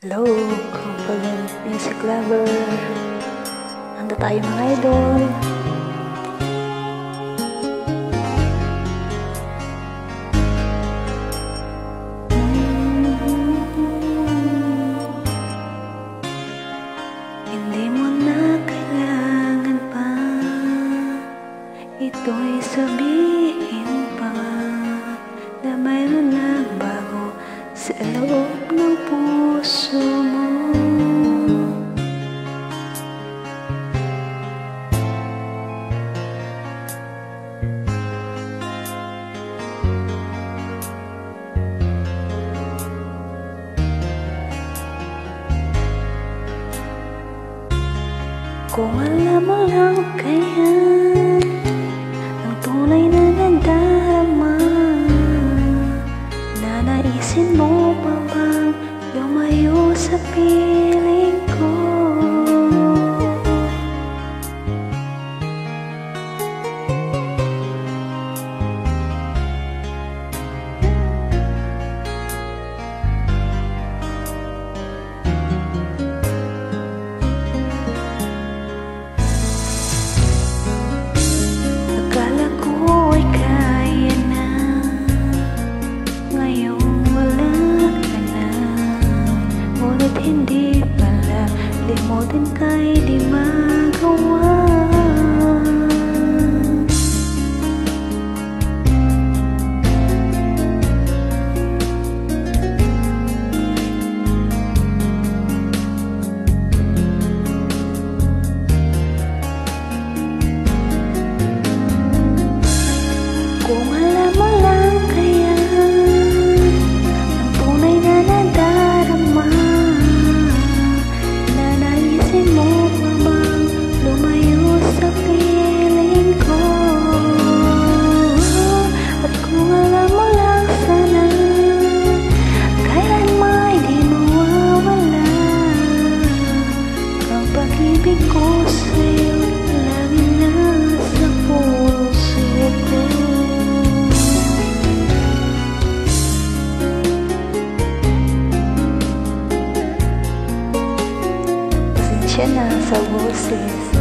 Hello, kapag music lover. Nandito tayo mga idol. Hindi mo na kailangan pa ito'y sabihin pa na mayroon na bago sa loob ng puso mo. Kung alam mo lang kaya ang tunay na nadarama, nanaisin mo pa bang lumayo sa piling ko? Akala ko ay kaya na, ngayong wala ka na. Ngunit hindi pala, limutin ka'y di magawa. Kung alam mo lang kaya ang tunay na nadarama, nanaisin mo pa bang lumayo sa piling ko? At kung alam mo lang sana, kailan may di mawawala ang pag-ibig ko sa'yo, lagi nasa puso ko. Siya na sa boses.